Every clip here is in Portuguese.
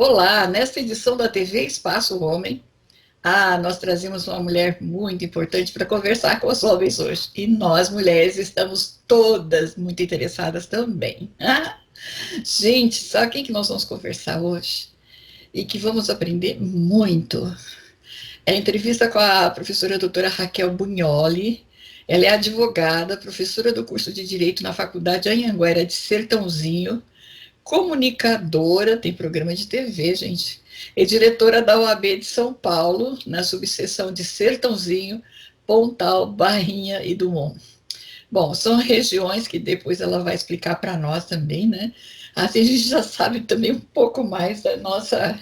Olá, nesta edição da TV Espaço Homem, nós trazemos uma mulher muito importante para conversar com os homens hoje. E nós, mulheres, estamos todas muito interessadas também. Gente, sabe quem que nós vamos conversar hoje? E que vamos aprender muito. É a entrevista com a professora doutora Raquel Bugnoli. Ela é advogada, professora do curso de Direito na Faculdade Anhanguera de Sertãozinho, comunicadora, tem programa de TV, gente, é diretora da OAB de São Paulo, na subseção de Sertãozinho, Pontal, Barrinha e Dumont. Bom, são regiões que depois ela vai explicar para nós também, né? Assim a gente já sabe também um pouco mais da nossa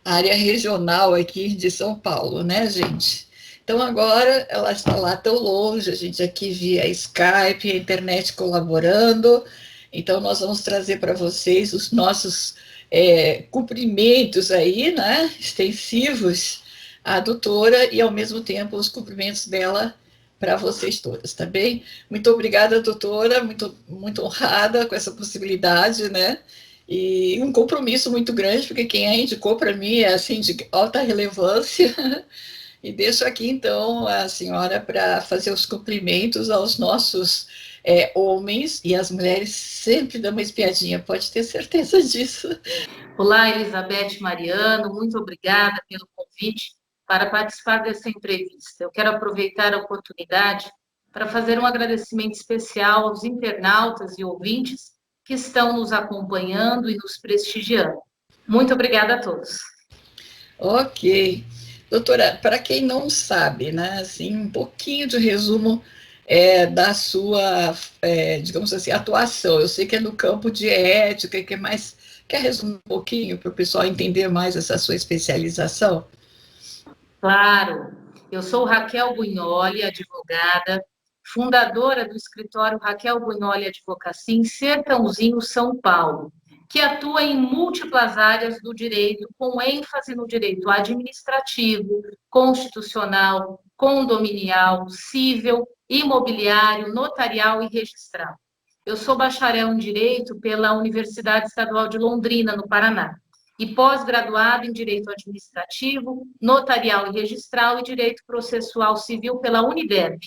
área regional aqui de São Paulo, né, gente? Então agora ela está lá tão longe, a gente aqui via Skype, a internet colaborando. Então nós vamos trazer para vocês os nossos cumprimentos aí, né, extensivos à doutora e ao mesmo tempo os cumprimentos dela para vocês todas, tá bem? Muito obrigada, doutora, muito honrada com essa possibilidade, né? E um compromisso muito grande, porque quem a indicou para mim é assim de alta relevância. E deixo aqui então a senhora para fazer os cumprimentos aos nossos homens, e as mulheres sempre dão uma espiadinha, pode ter certeza disso. Olá, Elizabeth Mariano, muito obrigada pelo convite para participar dessa entrevista. Eu quero aproveitar a oportunidade para fazer um agradecimento especial aos internautas e ouvintes que estão nos acompanhando e nos prestigiando. Muito obrigada a todos. Ok. Doutora, para quem não sabe, né, assim, um pouquinho de resumo da sua, digamos assim, atuação. Eu sei que é no campo de ética, que é mais. Quer resumir um pouquinho para o pessoal entender mais essa sua especialização? Claro, eu sou Raquel Bugnoli, advogada, fundadora do escritório Raquel Bugnoli Advocacia em Sertãozinho, São Paulo, que atua em múltiplas áreas do direito, com ênfase no direito administrativo, constitucional, condominial, civil, imobiliário, notarial e registral. Eu sou bacharel em Direito pela Universidade Estadual de Londrina, no Paraná, e pós-graduado em Direito Administrativo, Notarial e Registral e Direito Processual Civil pela Uniderp.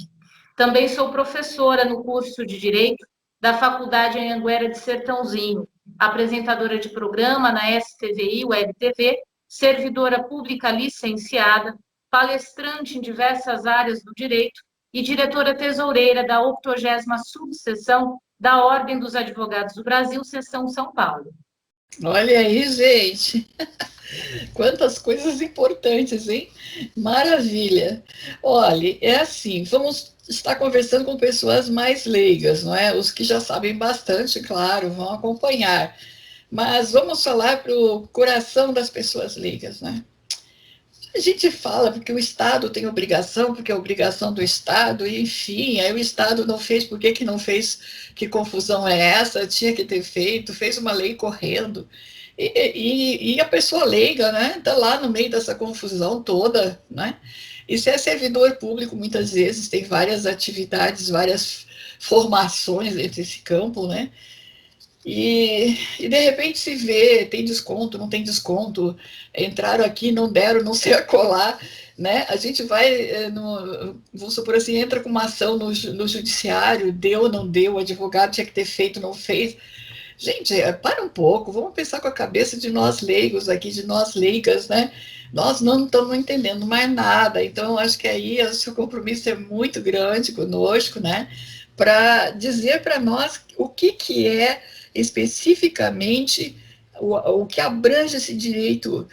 Também sou professora no curso de Direito da Faculdade Anhanguera de Sertãozinho, apresentadora de programa na STVI Web TV, servidora pública licenciada, palestrante em diversas áreas do direito e diretora tesoureira da 80ª subseção da Ordem dos Advogados do Brasil, seção São Paulo. Olha aí, gente. Quantas coisas importantes, hein? Maravilha. Olha, é assim, vamos estar conversando com pessoas mais leigas, não é? Os que já sabem bastante, claro, vão acompanhar. Mas vamos falar para o coração das pessoas leigas, né? A gente fala porque o Estado tem obrigação, porque é obrigação do Estado, e enfim, aí o Estado não fez, por que que não fez? Que confusão é essa? Tinha que ter feito, fez uma lei correndo. E a pessoa leiga, né, está lá no meio dessa confusão toda, né? E se é servidor público, muitas vezes tem várias atividades, várias formações dentro desse campo, né? E de repente se vê, tem desconto, não tem desconto, entraram aqui, não deram, não sei acolá, né? A gente vai, vamos supor assim, entra com uma ação no judiciário, deu, não deu, o advogado tinha que ter feito, não fez. Gente, para um pouco, vamos pensar com a cabeça de nós leigos aqui, de nós leigas, né? Nós não estamos entendendo mais nada, então acho que aí o seu compromisso é muito grande conosco, né? Para dizer para nós o que é especificamente o que abrange esse direito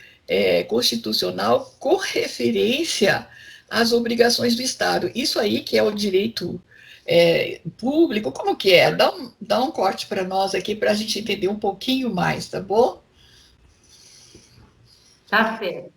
constitucional com referência às obrigações do Estado. Isso aí que é o direito público, como que é? Dá um corte para nós aqui para a gente entender um pouquinho mais, tá bom? Tá certo.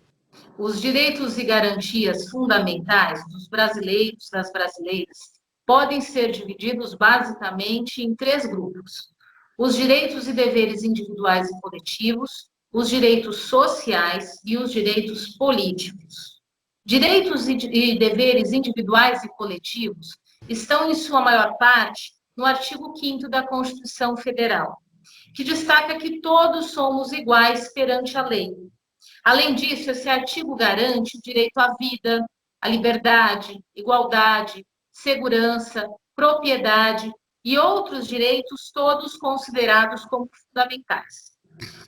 Os direitos e garantias fundamentais dos brasileiros, das brasileiras, podem ser divididos basicamente em três grupos: os direitos e deveres individuais e coletivos, os direitos sociais e os direitos políticos. Direitos e deveres individuais e coletivos estão, em sua maior parte, no artigo 5º da Constituição Federal, que destaca que todos somos iguais perante a lei, Além disso, esse artigo garante o direito à vida, à liberdade, igualdade, segurança, propriedade e outros direitos, todos considerados como fundamentais.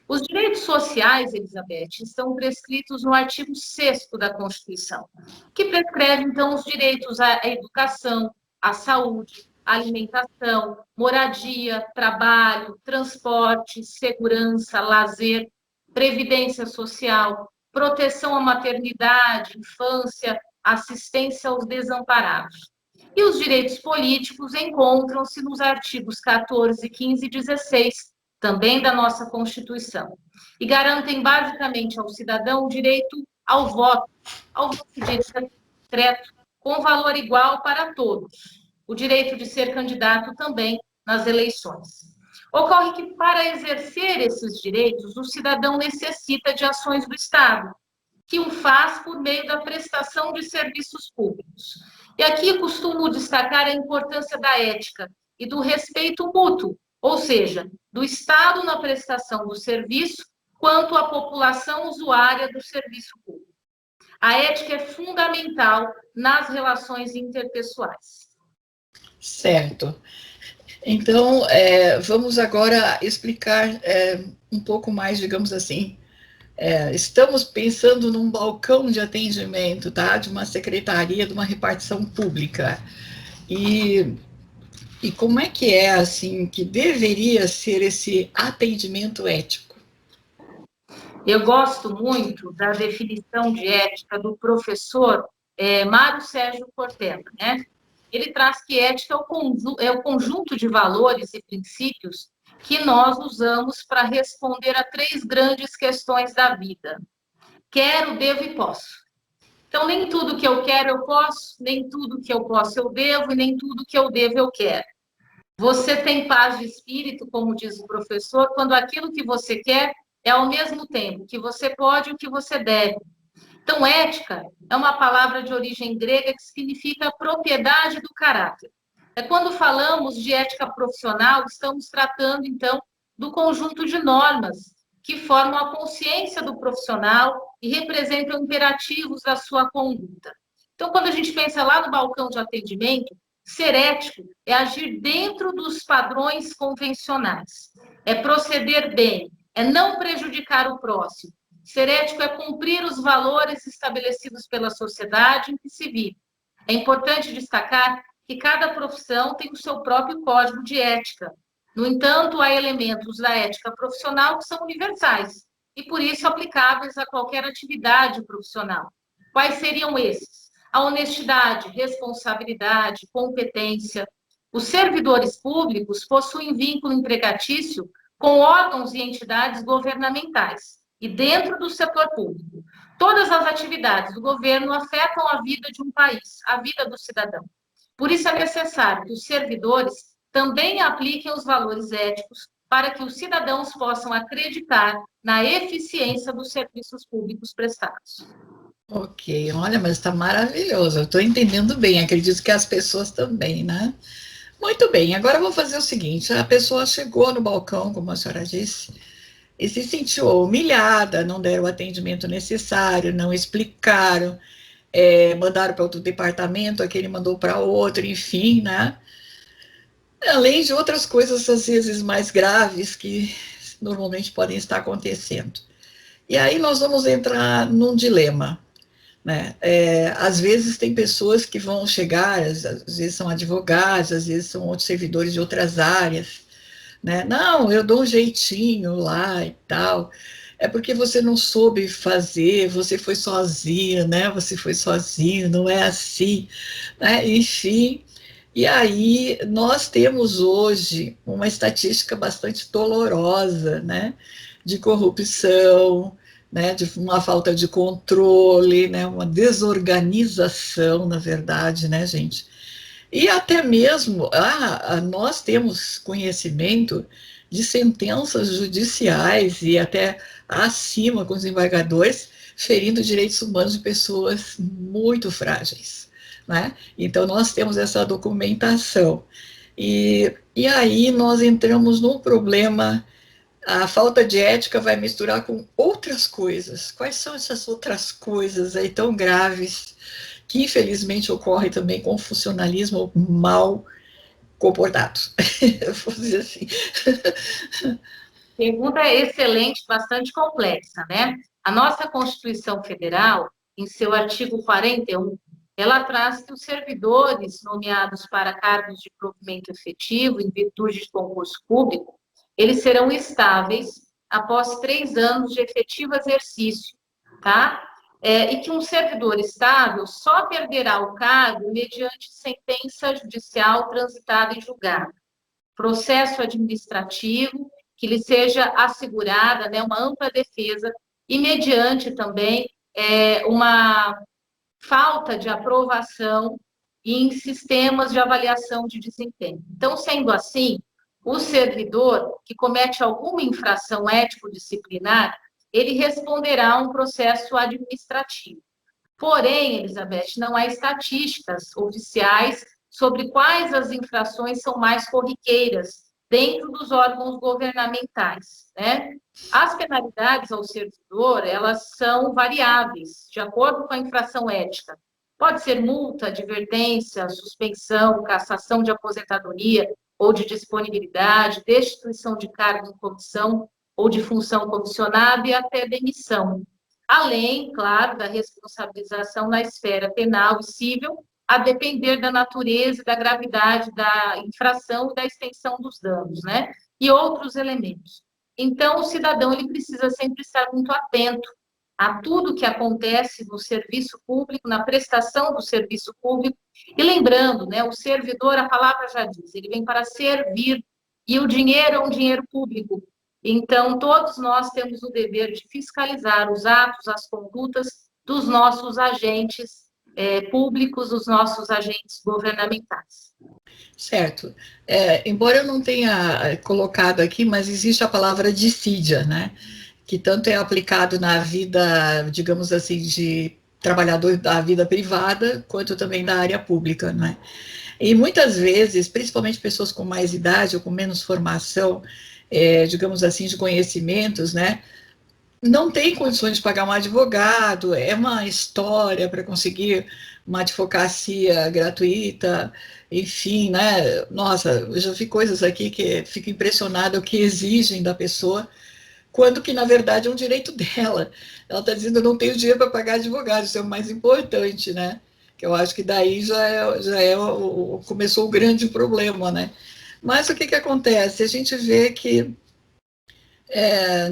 Os direitos sociais, Elizabeth, estão prescritos no artigo 6º da Constituição, que prescreve, então, os direitos à educação, à saúde, à alimentação, moradia, trabalho, transporte, segurança, lazer, previdência social, proteção à maternidade, infância, assistência aos desamparados. E os direitos políticos encontram-se nos artigos 14, 15 e 16, também da nossa Constituição, e garantem basicamente ao cidadão o direito ao voto direto, secreto, com valor igual para todos, o direito de ser candidato também nas eleições. Ocorre que, para exercer esses direitos, o cidadão necessita de ações do Estado, que o faz por meio da prestação de serviços públicos. E aqui costumo destacar a importância da ética e do respeito mútuo, ou seja, do Estado na prestação do serviço, quanto à população usuária do serviço público. A ética é fundamental nas relações interpessoais. Certo. Então, vamos agora explicar um pouco mais, digamos assim. Estamos pensando num balcão de atendimento, tá? De uma secretaria, de uma repartição pública. E como é que assim, que deveria ser esse atendimento ético? Eu gosto muito da definição de ética do professor Mário Sérgio Cortella, né? Ele traz que ética é o conjunto de valores e princípios que nós usamos para responder a 3 grandes questões da vida. Quero, devo e posso. Então, nem tudo que eu quero eu posso, nem tudo que eu posso eu devo, e nem tudo que eu devo eu quero. Você tem paz de espírito, como diz o professor, quando aquilo que você quer é ao mesmo tempo que você pode e o que você deve. Então, ética é uma palavra de origem grega que significa propriedade do caráter. Quando falamos de ética profissional, estamos tratando, então, do conjunto de normas que formam a consciência do profissional e representam imperativos da sua conduta. Então, quando a gente pensa lá no balcão de atendimento, ser ético é agir dentro dos padrões convencionais, é proceder bem, é não prejudicar o próximo. Ser ético é cumprir os valores estabelecidos pela sociedade em que se vive. É importante destacar que cada profissão tem o seu próprio código de ética. No entanto, há elementos da ética profissional que são universais e, por isso, aplicáveis a qualquer atividade profissional. Quais seriam esses? A honestidade, responsabilidade, competência. Os servidores públicos possuem vínculo empregatício com órgãos e entidades governamentais e dentro do setor público. Todas as atividades do governo afetam a vida de um país, a vida do cidadão. Por isso é necessário que os servidores também apliquem os valores éticos para que os cidadãos possam acreditar na eficiência dos serviços públicos prestados. Ok, olha, mas está maravilhoso, eu estou entendendo bem, acredito que as pessoas também, né? Muito bem, agora eu vou fazer o seguinte, a pessoa chegou no balcão, como a senhora disse, e se sentiu humilhada, não deram o atendimento necessário, não explicaram, mandaram para outro departamento, aquele mandou para outro, enfim, né? Além de outras coisas, às vezes, mais graves que normalmente podem estar acontecendo. E aí nós vamos entrar num dilema, né? Às vezes tem pessoas que vão chegar, às vezes são advogados, às vezes são outros servidores de outras áreas, né? Não, eu dou um jeitinho lá e tal. É porque você não soube fazer, você foi sozinho, né? Você foi sozinho, não é assim, né? Enfim. E aí nós temos hoje uma estatística bastante dolorosa, né? De corrupção, né? De uma falta de controle, né? Uma desorganização, na verdade, né, gente? E até mesmo, nós temos conhecimento de sentenças judiciais e até acima com os embargadores, ferindo direitos humanos de pessoas muito frágeis, né? Então, nós temos essa documentação. E aí nós entramos num problema a falta de ética vai misturar com outras coisas. Quais são essas outras coisas aí tão graves que infelizmente ocorre também com o funcionalismo mal comportado? Vou dizer assim. Pergunta excelente, bastante complexa, né? A nossa Constituição Federal, em seu artigo 41, ela traz que os servidores nomeados para cargos de provimento efetivo, em virtude de concurso público, eles serão estáveis após 3 anos de efetivo exercício, tá? E que um servidor estável só perderá o cargo mediante sentença judicial transitada e julgada, processo administrativo, que lhe seja assegurada, né, uma ampla defesa e mediante também uma falta de aprovação em sistemas de avaliação de desempenho. Então, sendo assim, o servidor que comete alguma infração ético-disciplinar, ele responderá a um processo administrativo. Porém, Elizabeth, não há estatísticas oficiais sobre quais as infrações são mais corriqueiras dentro dos órgãos governamentais, né? As penalidades ao servidor, elas são variáveis, de acordo com a infração ética. Pode ser multa, advertência, suspensão, cassação de aposentadoria ou de disponibilidade, destituição de cargo em comissão ou de função comissionada e até demissão. Além, claro, da responsabilização na esfera penal e civil, a depender da natureza e da gravidade da infração e da extensão dos danos, né? E outros elementos. Então, o cidadão ele precisa sempre estar muito atento a tudo que acontece no serviço público, na prestação do serviço público. E lembrando, né, o servidor, a palavra já diz, ele vem para servir, e o dinheiro é um dinheiro público. Então, todos nós temos o dever de fiscalizar os atos, as condutas dos nossos agentes públicos, dos nossos agentes governamentais. Certo. Embora eu não tenha colocado aqui, mas existe a palavra dissídia, né? Que tanto é aplicado na vida, digamos assim, de trabalhador da vida privada, quanto também da área pública, né? E muitas vezes, principalmente pessoas com mais idade ou com menos formação, digamos assim, de conhecimentos, né? Não tem condições de pagar um advogado, é uma história para conseguir uma advocacia gratuita, enfim, né? Nossa, eu já vi coisas aqui que fico impressionada o que exigem da pessoa, quando que na verdade é um direito dela. Ela está dizendo, eu não tenho dinheiro para pagar advogado, isso é o mais importante, né? Que eu acho que daí começou o grande problema, né? Mas o que acontece? A gente vê que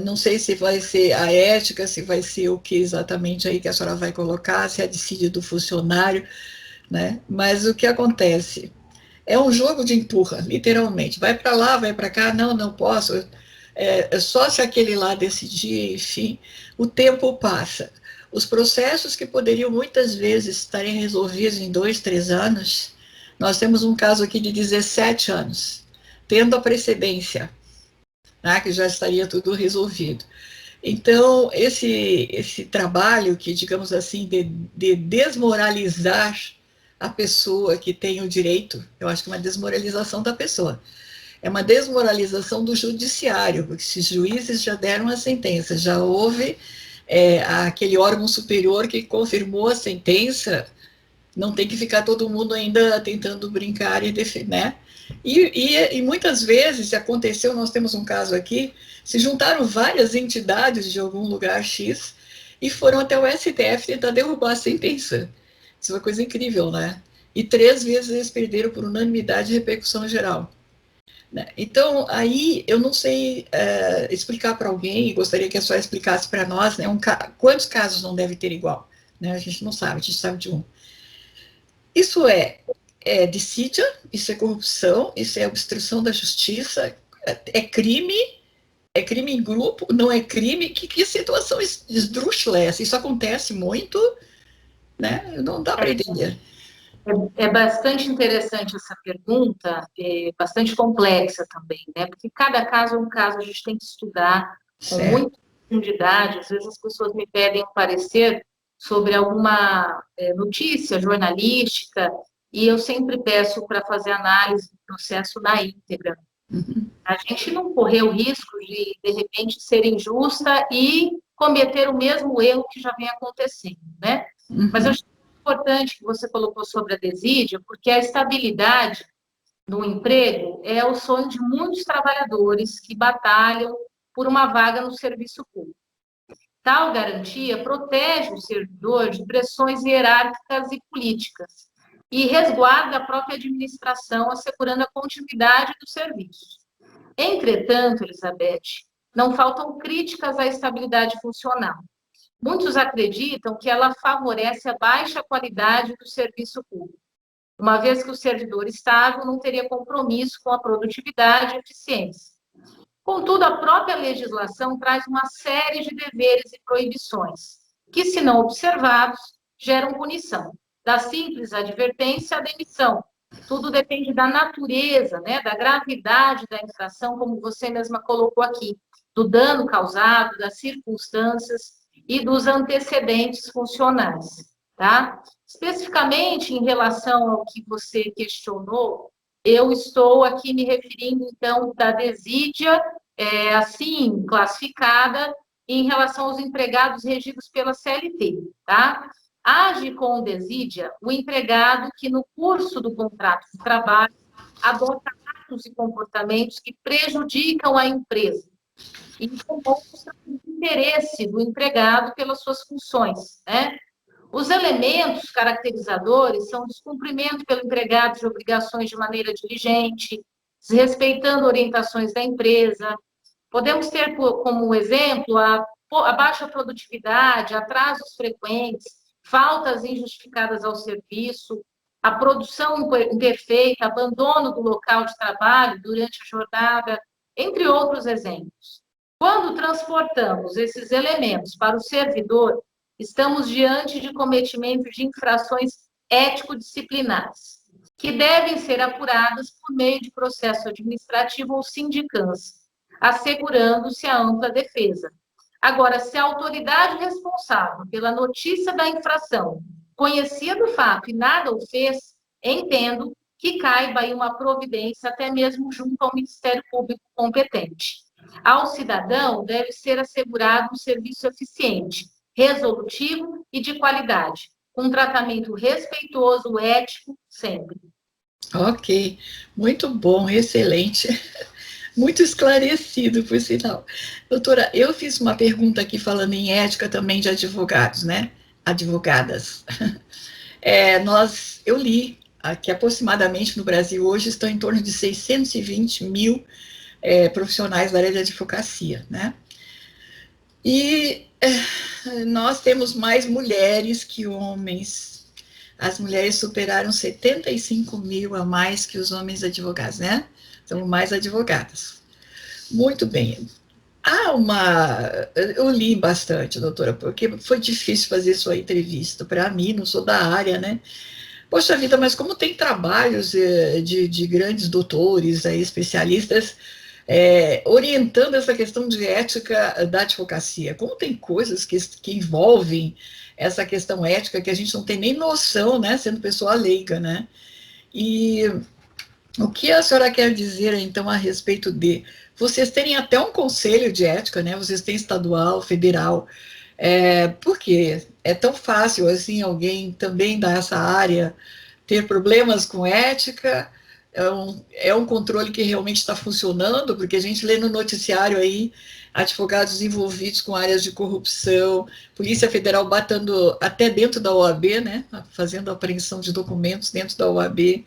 não sei se vai ser a ética, se vai ser o que exatamente aí que a senhora vai colocar, se é a dissídia do funcionário, né? Mas o que acontece? É um jogo de empurra, literalmente. Vai para lá, vai para cá, não, não posso. Só se aquele lá decidir, enfim, o tempo passa. Os processos que poderiam muitas vezes estarem resolvidos em 2, 3 anos, nós temos um caso aqui de 17 anos, tendo a precedência, né, que já estaria tudo resolvido. Então, esse trabalho que, digamos assim, de desmoralizar a pessoa que tem o direito, eu acho que é uma desmoralização da pessoa, é uma desmoralização do judiciário, porque esses juízes já deram a sentença, já houve aquele órgão superior que confirmou a sentença, não tem que ficar todo mundo ainda tentando brincar e defender, né? E muitas vezes, se aconteceu, nós temos um caso aqui, se juntaram várias entidades de algum lugar X e foram até o STF tentar derrubar a sentença. Isso é uma coisa incrível, né? E 3 vezes eles perderam por unanimidade e repercussão geral. Né? Então, aí eu não sei explicar para alguém, e gostaria que a senhora explicasse para nós, né, quantos casos não deve ter igual? Né? A gente não sabe, a gente sabe de um. Isso dissídia, isso é corrupção, isso é obstrução da justiça, é crime em grupo, não é crime? Que situação esdrúxula é essa? Isso acontece muito, né? Não dá para entender. É bastante interessante essa pergunta, bastante complexa também, né? Porque cada caso é um caso, a gente tem que estudar com muita profundidade. Às vezes as pessoas me pedem um parecer sobre alguma notícia jornalística, e eu sempre peço para fazer análise do processo na íntegra. Uhum. A gente não correr o risco de repente, ser injusta e cometer o mesmo erro que já vem acontecendo, né? Mas eu Uhum. acho importante que você colocou sobre a desídia, porque a estabilidade no emprego é o sonho de muitos trabalhadores que batalham por uma vaga no serviço público. Tal garantia protege o servidor de pressões hierárquicas e políticas e resguarda a própria administração, assegurando a continuidade dos serviços. Entretanto, Elizabeth, não faltam críticas à estabilidade funcional. Muitos acreditam que ela favorece a baixa qualidade do serviço público, uma vez que o servidor estável não teria compromisso com a produtividade e eficiência. Contudo, a própria legislação traz uma série de deveres e proibições, que, se não observados, geram punição, da simples advertência à demissão. Tudo depende da natureza, né, da gravidade da infração, como você mesma colocou aqui, do dano causado, das circunstâncias e dos antecedentes funcionais, tá? Especificamente em relação ao que você questionou, eu estou aqui me referindo, então, da desídia, assim, classificada em relação aos empregados regidos pela CLT, tá? Age com desídia o empregado que, no curso do contrato de trabalho, adota atos e comportamentos que prejudicam a empresa e demonstram o interesse do empregado pelas suas funções, né? Os elementos caracterizadores são o descumprimento pelo empregado de obrigações de maneira diligente, desrespeitando orientações da empresa. Podemos ter como exemplo a baixa produtividade, atrasos frequentes, faltas injustificadas ao serviço, a produção imperfeita, abandono do local de trabalho durante a jornada, entre outros exemplos. Quando transportamos esses elementos para o servidor, estamos diante de cometimento de infrações ético-disciplinares, que devem ser apuradas por meio de processo administrativo ou sindicância, assegurando-se a ampla defesa. Agora, se a autoridade responsável pela notícia da infração conhecia do fato e nada o fez, entendo que caiba aí uma providência até mesmo junto ao Ministério Público competente. Ao cidadão deve ser assegurado um serviço eficiente, resolutivo e de qualidade, com um tratamento respeitoso, ético, sempre. Ok, muito bom, excelente. Muito esclarecido, por sinal. Doutora, eu fiz uma pergunta aqui falando em ética também de advogados, né? Advogadas. Eu li que aproximadamente no Brasil hoje estão em torno de 620 mil profissionais da área de advocacia, né? E nós temos mais mulheres que homens. As mulheres superaram 75 mil a mais que os homens advogados, né? São mais advogadas. Muito bem. Eu li bastante, doutora, porque foi difícil fazer sua entrevista para mim, não sou da área, né? Poxa vida, mas como tem trabalhos de grandes doutores, especialistas, orientando essa questão de ética da advocacia, como tem coisas que envolvem essa questão ética que a gente não tem nem noção, né, sendo pessoa leiga, né? E o que a senhora quer dizer, então, a respeito de vocês terem até um conselho de ética, né? Vocês têm estadual, federal. Por quê? É tão fácil, assim, alguém também dessa área ter problemas com ética? É um controle que realmente está funcionando? Porque a gente lê no noticiário aí advogados envolvidos com áreas de corrupção, Polícia Federal batendo até dentro da OAB, né? Fazendo apreensão de documentos dentro da OAB.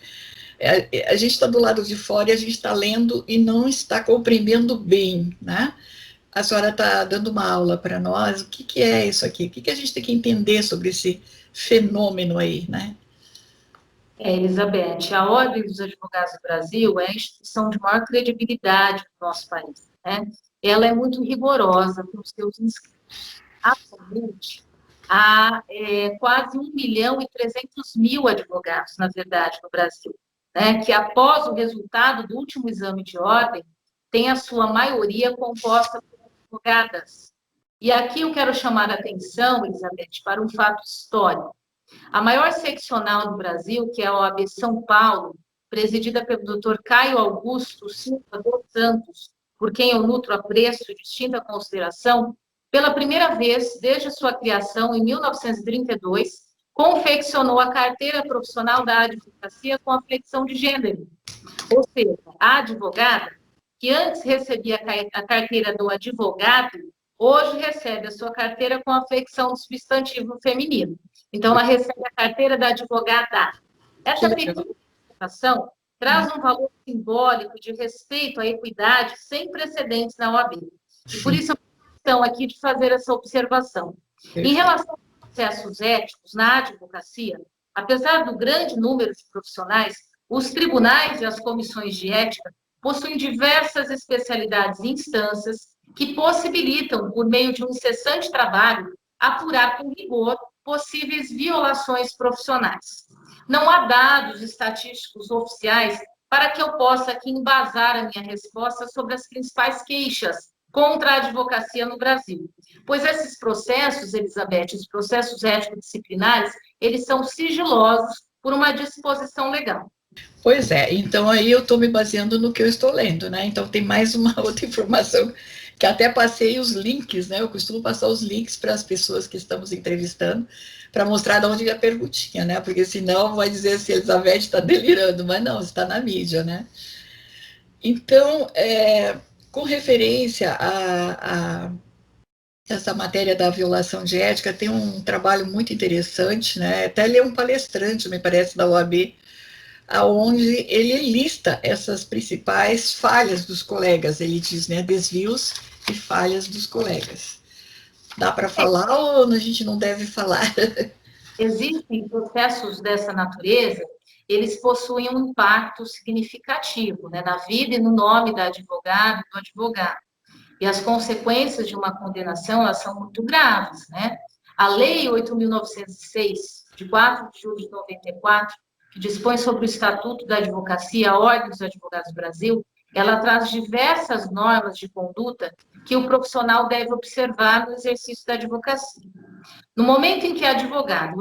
A gente está do lado de fora e a gente está lendo e não está compreendendo bem, né? A senhora está dando uma aula para nós, o que é isso aqui? O que a gente tem que entender sobre esse fenômeno aí, né? Elizabeth, a Ordem dos Advogados do Brasil é a instituição de maior credibilidade do nosso país, né? Ela é muito rigorosa com os seus inscritos. Atualmente, há quase 1.300.000 advogados, na verdade, no Brasil, né? Que após o resultado do último exame de ordem, tem a sua maioria composta por advogadas. E aqui eu quero chamar a atenção, Elizabeth, para um fato histórico. A maior seccional do Brasil, que é a OAB São Paulo, presidida pelo Dr. Caio Augusto Silva dos Santos, por quem eu nutro apreço e distinta consideração, pela primeira vez, desde sua criação em 1932, confeccionou a carteira profissional da advocacia com a flexão de gênero. Ou seja, a advogada, que antes recebia a carteira do advogado, hoje recebe a sua carteira com a flexão do substantivo feminino. Então, ela recebe a carteira da advogada. Essa pequena ação traz um valor simbólico de respeito à equidade sem precedentes na OAB. E por isso, questão aqui de fazer essa observação. Em relação aos processos éticos na advocacia, apesar do grande número de profissionais, os tribunais e as comissões de ética possuem diversas especialidades e instâncias que possibilitam, por meio de um incessante trabalho, apurar com rigor possíveis violações profissionais. Não há dados estatísticos oficiais para que eu possa aqui embasar a minha resposta sobre as principais queixas contra a advocacia no Brasil. Pois esses processos, Elizabeth, os processos ético-disciplinares, eles são sigilosos por uma disposição legal. Pois é, então aí eu estou me baseando no que eu estou lendo, né? Então tem mais uma outra informação que até passei os links, né? Eu costumo passar os links para as pessoas que estamos entrevistando para mostrar de onde é a perguntinha, né? Porque senão vai dizer se Elizabeth está delirando, mas não, está na mídia, né? Então, com referência a essa matéria da violação de ética, tem um trabalho muito interessante, né? Até ele é um palestrante, me parece, da OAB, aonde ele lista essas principais falhas dos colegas, ele diz, né, desvios e falhas dos colegas. Dá para falar ou a gente não deve falar? Existem processos dessa natureza, eles possuem um impacto significativo, né, na vida e no nome da advogada e do advogado. E as consequências de uma condenação, elas são muito graves, né? A Lei 8.906, de 4 de julho de 94, que dispõe sobre o Estatuto da Advocacia, a Ordem dos Advogados do Brasil, ela traz diversas normas de conduta que o profissional deve observar no exercício da advocacia. No momento em que o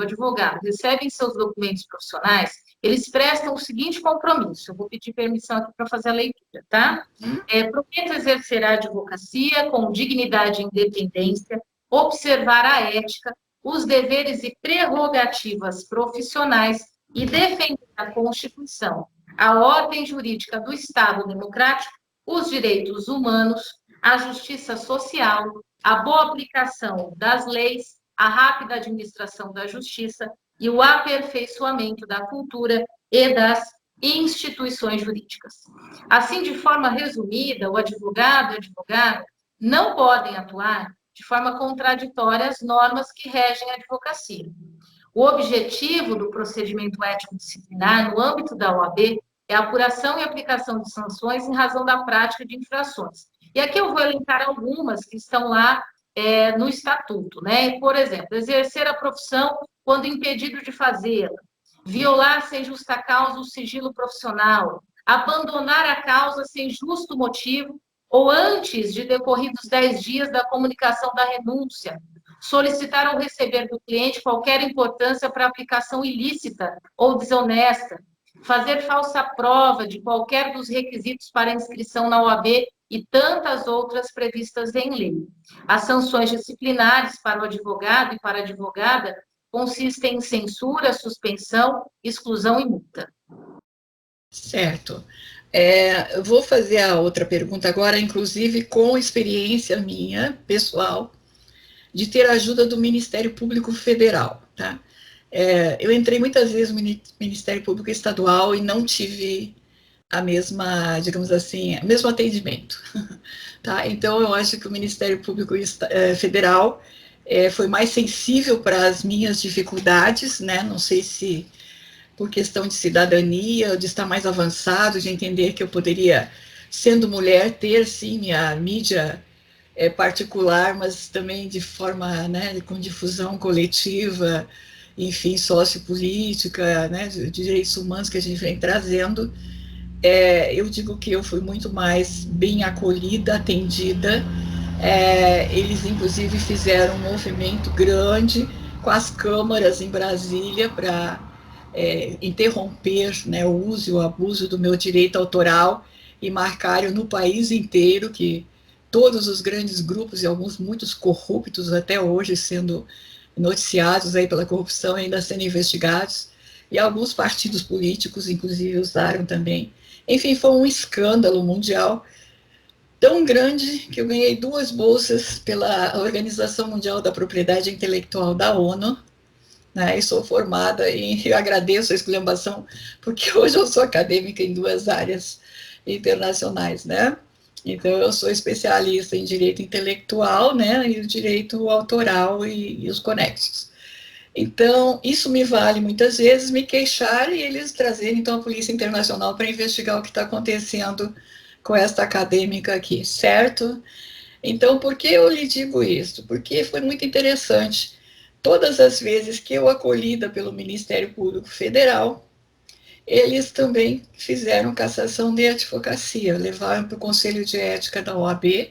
advogado recebem seus documentos profissionais, eles prestam o seguinte compromisso. Eu vou pedir permissão aqui para fazer a leitura, tá? Prometo exercer a advocacia com dignidade e independência, observar a ética, os deveres e prerrogativas profissionais e defender a Constituição, a ordem jurídica do Estado democrático, os direitos humanos, a justiça social, a boa aplicação das leis, a rápida administração da justiça e o aperfeiçoamento da cultura e das instituições jurídicas. Assim, de forma resumida, o advogado e a advogada não podem atuar de forma contraditória às normas que regem a advocacia. O objetivo do procedimento ético-disciplinar no âmbito da OAB é a apuração e aplicação de sanções em razão da prática de infrações. E aqui eu vou elencar algumas que estão lá no Estatuto, né? Por exemplo, exercer a profissão quando impedido de fazê-la, violar sem justa causa o sigilo profissional, abandonar a causa sem justo motivo ou antes de decorridos 10 dias da comunicação da renúncia, solicitar ou receber do cliente qualquer importância para aplicação ilícita ou desonesta, fazer falsa prova de qualquer dos requisitos para inscrição na OAB e tantas outras previstas em lei. As sanções disciplinares para o advogado e para a advogada consistem em censura, suspensão, exclusão e multa. Certo. Eu vou fazer a outra pergunta agora, inclusive com experiência minha, pessoal, de ter a ajuda do Ministério Público Federal, tá? Eu entrei muitas vezes no Ministério Público Estadual e não tive a mesma, digamos assim, o mesmo atendimento, tá? Então, eu acho que o Ministério Público Federal foi mais sensível para as minhas dificuldades, né? Não sei se por questão de cidadania, de estar mais avançado, de entender que eu poderia, sendo mulher, ter, sim, minha mídia particular, mas também de forma, né, com difusão coletiva, enfim, sociopolítica, né, de direitos humanos que a gente vem trazendo. Eu digo que eu fui muito mais bem acolhida, atendida. Eles, inclusive, fizeram um movimento grande com as câmaras em Brasília para interromper, né, o uso e o abuso do meu direito autoral e marcaram no país inteiro que todos os grandes grupos, e alguns muitos corruptos até hoje sendo noticiados aí pela corrupção, ainda sendo investigados, e alguns partidos políticos, inclusive, usaram também. Enfim, foi um escândalo mundial tão grande que eu ganhei 2 bolsas pela Organização Mundial da Propriedade Intelectual da ONU, né, e sou formada, e eu agradeço a esculhambação, porque hoje eu sou acadêmica em 2 áreas internacionais, né? Então, eu sou especialista em direito intelectual, né, e o direito autoral e os conexos. Então, isso me vale muitas vezes me queixar e eles trazerem, então, a Polícia Internacional para investigar o que está acontecendo com esta acadêmica aqui, certo? Então, por que eu lhe digo isso? Porque foi muito interessante. Todas as vezes que eu acolhida pelo Ministério Público Federal, eles também fizeram cassação de advocacia, levaram para o Conselho de Ética da OAB,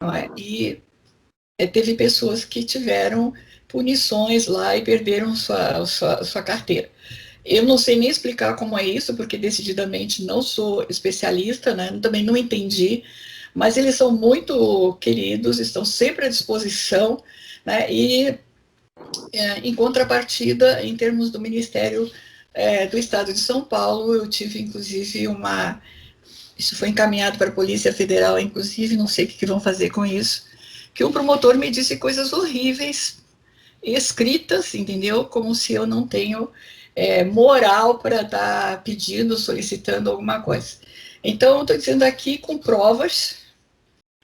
não é? E teve pessoas que tiveram punições lá e perderam sua carteira. Eu não sei nem explicar como é isso, porque decididamente não sou especialista, né? Também não entendi, mas eles são muito queridos, estão sempre à disposição, né? E em contrapartida, em termos do Ministério do Estado de São Paulo, eu tive inclusive isso foi encaminhado para a Polícia Federal, inclusive, não sei o que vão fazer com isso, que um promotor me disse coisas horríveis, escritas, entendeu? Como se eu não tenho moral para estar pedindo, solicitando alguma coisa. Então, estou dizendo aqui com provas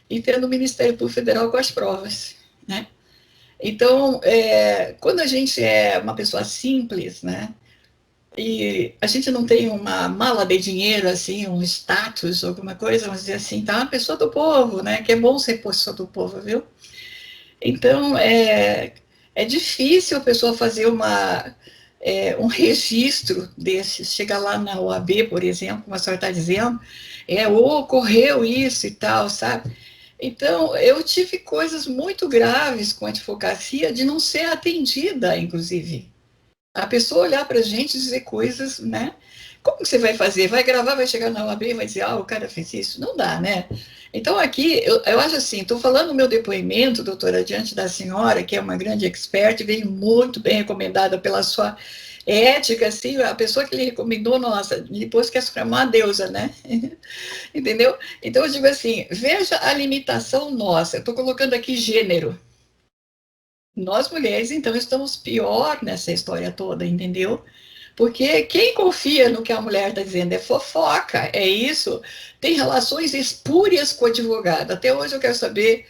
e tendo o Ministério Público Federal com as provas, né? Então, quando a gente é uma pessoa simples, né, e a gente não tem uma mala de dinheiro, assim, um status, alguma coisa, vamos dizer assim, tá uma pessoa do povo, né, que é bom ser pessoa do povo, viu? Então, é difícil a pessoa fazer um registro desses, chegar lá na OAB, por exemplo, como a senhora está dizendo, ocorreu isso e tal, sabe? Então, eu tive coisas muito graves com a advocacia de não ser atendida, inclusive. A pessoa olhar para a gente e dizer coisas, né? Como que você vai fazer? Vai gravar, vai chegar na OAB e vai dizer, o cara fez isso? Não dá, né? Então, aqui, eu acho assim, estou falando o meu depoimento, doutora, diante da senhora, que é uma grande expert, veio muito bem recomendada pela sua ética, assim, a pessoa que lhe recomendou, nossa, depois quer se chamar uma deusa, né? Entendeu? Então, eu digo assim, veja a limitação nossa, eu estou colocando aqui gênero. Nós, mulheres, então, estamos pior nessa história toda, entendeu? Porque quem confia no que a mulher está dizendo é fofoca, é isso. Tem relações espúrias com o advogado. Até hoje eu quero saber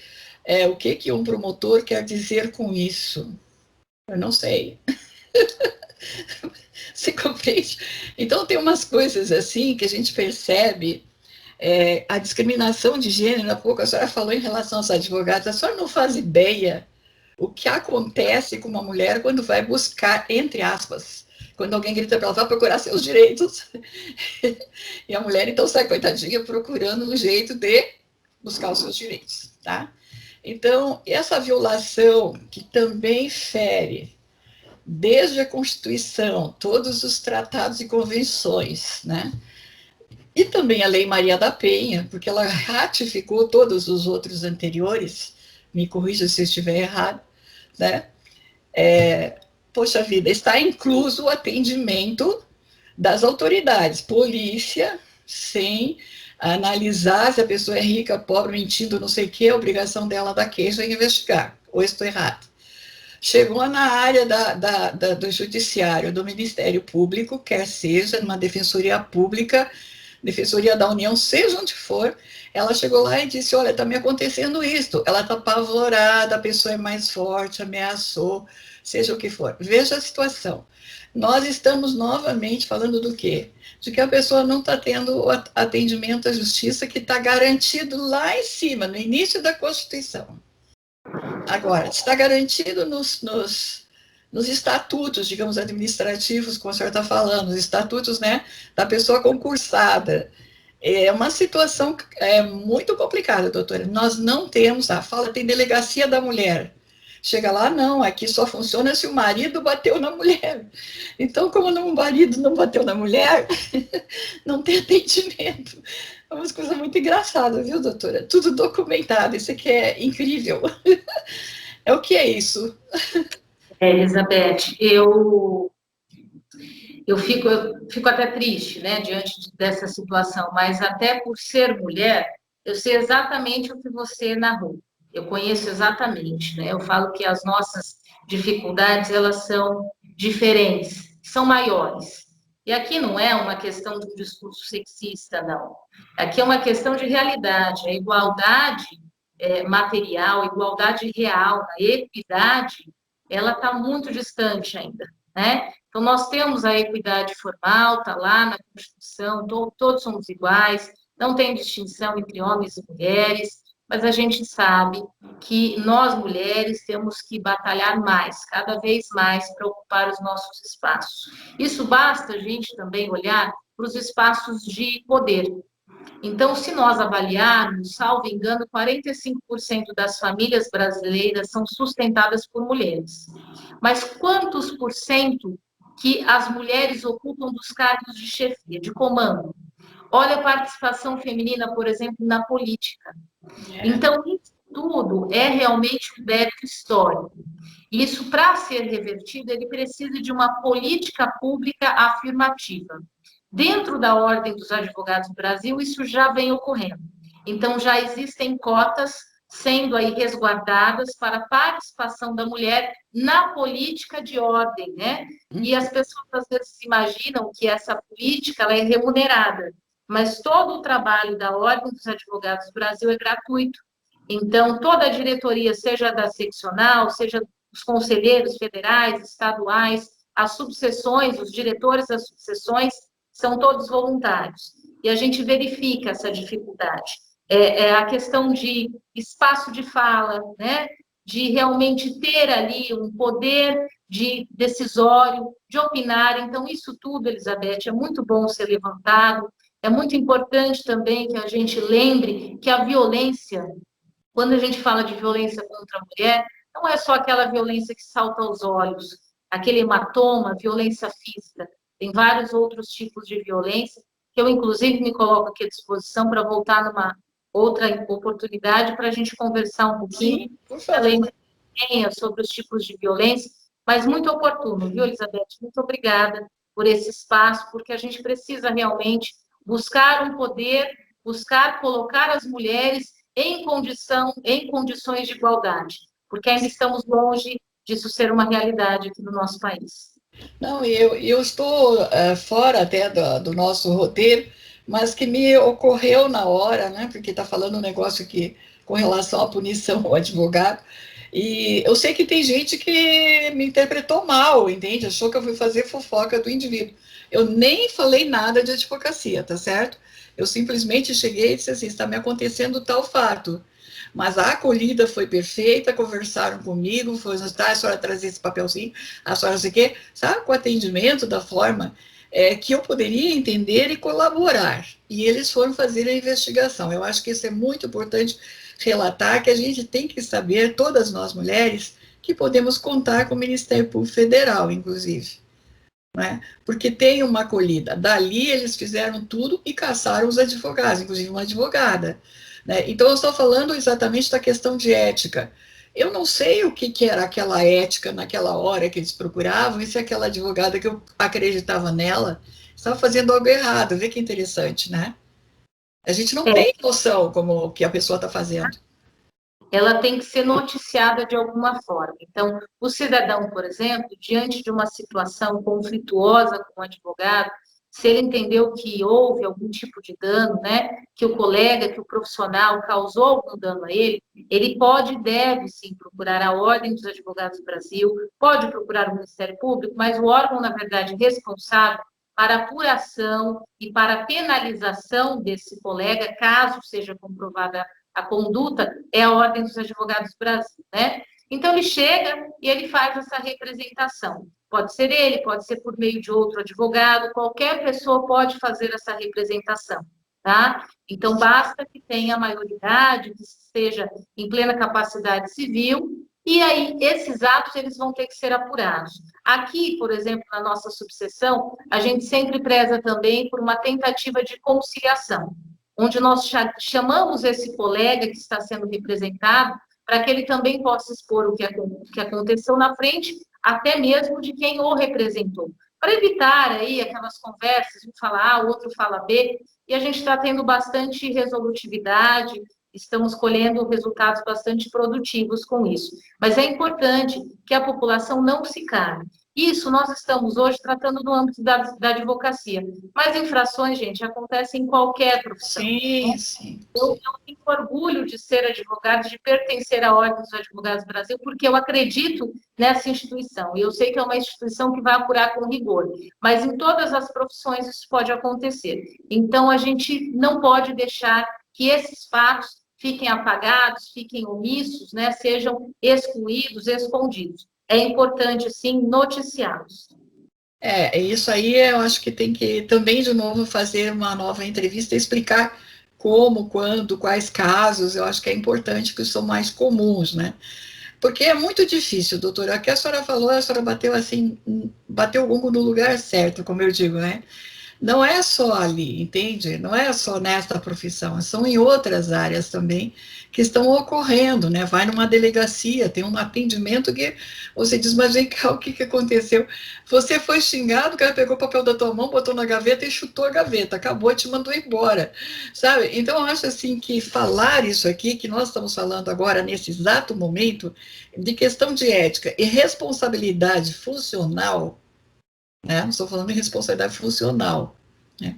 o que um promotor quer dizer com isso. Eu não sei. Você compreende? Então, tem umas coisas assim que a gente percebe. A discriminação de gênero, há pouco a senhora falou em relação aos advogados, a senhora não faz ideia o que acontece com uma mulher quando vai buscar, entre aspas, quando alguém grita para ela, vai procurar seus direitos, e a mulher então sai, coitadinha, procurando um jeito de buscar os seus direitos, tá? Então, essa violação, que também fere, desde a Constituição, todos os tratados e convenções, né? E também a Lei Maria da Penha, porque ela ratificou todos os outros anteriores, me corrija se eu estiver errado, né? Poxa vida, está incluso o atendimento das autoridades, polícia, sem analisar se a pessoa é rica, pobre, mentindo, não sei o que, a obrigação dela da queixa é investigar, ou estou errado. Chegou na área do judiciário, do Ministério Público, quer seja numa defensoria pública, defensoria da União, seja onde for, ela chegou lá e disse, olha, está me acontecendo isso, ela está apavorada, a pessoa é mais forte, ameaçou, seja o que for. Veja a situação. Nós estamos novamente falando do quê? De que a pessoa não está tendo atendimento à justiça que está garantido lá em cima, no início da Constituição. Agora, está garantido nos estatutos, digamos, administrativos, como a senhora está falando, os estatutos, né, da pessoa concursada. É uma situação muito complicada, doutora. Nós não temos, fala, tem delegacia da mulher. Chega lá, não, aqui só funciona se o marido bateu na mulher. Então, como o marido não bateu na mulher, não tem atendimento. É uma coisa muito engraçada, viu, doutora? Tudo documentado, isso aqui é incrível. É o que é isso? Elizabeth, eu fico até triste, né, diante dessa situação, mas até por ser mulher, eu sei exatamente o que você narrou. Eu conheço exatamente, né? Eu falo que as nossas dificuldades, elas são diferentes, são maiores. E aqui não é uma questão de um discurso sexista, não. Aqui é uma questão de realidade, a igualdade material, a igualdade real, a equidade, ela está muito distante ainda, né? Então, nós temos a equidade formal, está lá na Constituição, todos somos iguais, não tem distinção entre homens e mulheres, mas a gente sabe que nós, mulheres, temos que batalhar mais, cada vez mais, para ocupar os nossos espaços. Isso basta a gente também olhar para os espaços de poder. Então, se nós avaliarmos, salvo engano, 45% das famílias brasileiras são sustentadas por mulheres. Mas quantos por cento que as mulheres ocupam dos cargos de chefia, de comando? Olha a participação feminina, por exemplo, na política. Então, isso tudo é realmente um débito histórico. Isso, para ser revertido, ele precisa de uma política pública afirmativa. Dentro da Ordem dos Advogados do Brasil, isso já vem ocorrendo. Então, já existem cotas sendo aí resguardadas para a participação da mulher na política de ordem, né? E as pessoas às vezes imaginam que essa política ela é remunerada, mas todo o trabalho da Ordem dos Advogados do Brasil é gratuito. Então, toda a diretoria, seja da seccional, seja os conselheiros federais, estaduais, as subseções, os diretores das subseções, são todos voluntários. E a gente verifica essa dificuldade. É a questão de espaço de fala, né? De realmente ter ali um poder de decisório, de opinar. Então, isso tudo, Elizabeth, é muito bom ser levantado. É muito importante também que a gente lembre que a violência, quando a gente fala de violência contra a mulher, não é só aquela violência que salta aos olhos, aquele hematoma, violência física. Tem vários outros tipos de violência, que eu, inclusive, me coloco aqui à disposição para voltar numa outra oportunidade para a gente conversar um pouquinho, Sim, por favor. além sobre os tipos de violência, mas muito oportuno, viu, Elizabeth? Muito obrigada por esse espaço, porque a gente precisa realmente buscar um poder, buscar colocar as mulheres em condições de igualdade, porque ainda estamos longe disso ser uma realidade aqui no nosso país. Não, eu estou fora até do nosso roteiro, mas que me ocorreu na hora, né? Porque está falando um negócio aqui com relação à punição ao advogado. E eu sei que tem gente que me interpretou mal, entende? Achou que eu fui fazer fofoca do indivíduo. Eu nem falei nada de advocacia, tá certo? Eu simplesmente cheguei e disse assim: está me acontecendo tal fato. Mas a acolhida foi perfeita, conversaram comigo, foi, tá, a senhora trazer esse papelzinho, a senhora não sei o quê, sabe, com o atendimento da forma que eu poderia entender e colaborar. E eles foram fazer a investigação. Eu acho que isso é muito importante relatar, que a gente tem que saber, todas nós mulheres, que podemos contar com o Ministério Público Federal, inclusive. Né? Porque tem uma acolhida. Dali eles fizeram tudo e caçaram os advogados, inclusive uma advogada. Né? Então, eu estou falando exatamente da questão de ética. Eu não sei o que era aquela ética naquela hora que eles procuravam, e se aquela advogada que eu acreditava nela estava fazendo algo errado. Vê que interessante, né? A gente não tem noção como que a pessoa está fazendo. Ela tem que ser noticiada de alguma forma. Então, o cidadão, por exemplo, diante de uma situação conflituosa com o advogado, se ele entendeu que houve algum tipo de dano, né, que o colega, que o profissional causou algum dano a ele pode e deve, sim, procurar a Ordem dos Advogados do Brasil, pode procurar o Ministério Público, mas o órgão, na verdade, responsável para apuração e para penalização desse colega, caso seja comprovada a conduta, é a Ordem dos Advogados do Brasil, né? Então, ele chega e ele faz essa representação. Pode ser ele, pode ser por meio de outro advogado, qualquer pessoa pode fazer essa representação, tá? Então, basta que tenha maioridade, que esteja em plena capacidade civil E aí, esses atos, eles vão ter que ser apurados. Aqui, por exemplo, na nossa subseção, a gente sempre preza também por uma tentativa de conciliação, onde nós chamamos esse colega que está sendo representado para que ele também possa expor o que aconteceu na frente, até mesmo de quem o representou, para evitar aí aquelas conversas, um fala A, o outro fala B, e a gente está tendo bastante resolutividade, estamos colhendo resultados bastante produtivos com isso. Mas é importante que a população não se cale. Isso nós estamos hoje tratando no âmbito da advocacia. Mas infrações, gente, acontecem em qualquer profissão. Sim, sim. Eu tenho orgulho de ser advogado, de pertencer à Ordem dos Advogados do Brasil, porque eu acredito nessa instituição. E eu sei que é uma instituição que vai apurar com rigor. Mas em todas as profissões isso pode acontecer. Então, a gente não pode deixar que esses fatos fiquem apagados, fiquem omissos, né, sejam excluídos, escondidos. É importante, sim, noticiá-los. Isso aí eu acho que tem que também, de novo, fazer uma nova entrevista, explicar como, quando, quais casos, eu acho que é importante, que são mais comuns, né? Porque é muito difícil, doutora. O que a senhora falou, a senhora bateu assim, bateu o gongo no lugar certo, como eu digo, né? Não é só ali, entende? Não é só nesta profissão, são em outras áreas também que estão ocorrendo, né? Vai numa delegacia, tem um atendimento que você diz, mas vem cá, o que aconteceu? Você foi xingado, o cara pegou o papel da tua mão, botou na gaveta e chutou a gaveta, acabou, te mandou embora, sabe? Então, eu acho assim que falar isso aqui, que nós estamos falando agora, nesse exato momento, de questão de ética e responsabilidade funcional, né? Não estou falando de responsabilidade funcional, né?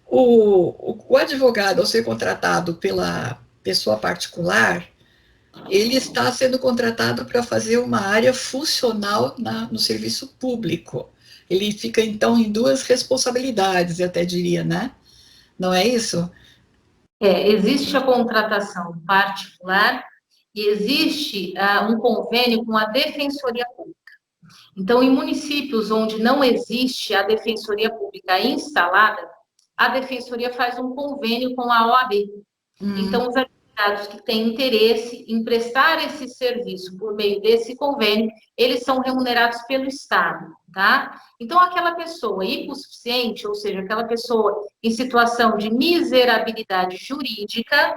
O advogado, ao ser contratado pela pessoa particular, ele está sendo contratado para fazer uma área funcional no serviço público. Ele fica, então, em duas responsabilidades, eu até diria, né? Não é isso? Existe a contratação particular e existe um convênio com a Defensoria Pública. Então, em municípios onde não existe a Defensoria Pública instalada, a Defensoria faz um convênio com a OAB. Então, os advogados que têm interesse em prestar esse serviço por meio desse convênio, eles são remunerados pelo Estado, tá? Então, aquela pessoa hipossuficiente, ou seja, aquela pessoa em situação de miserabilidade jurídica,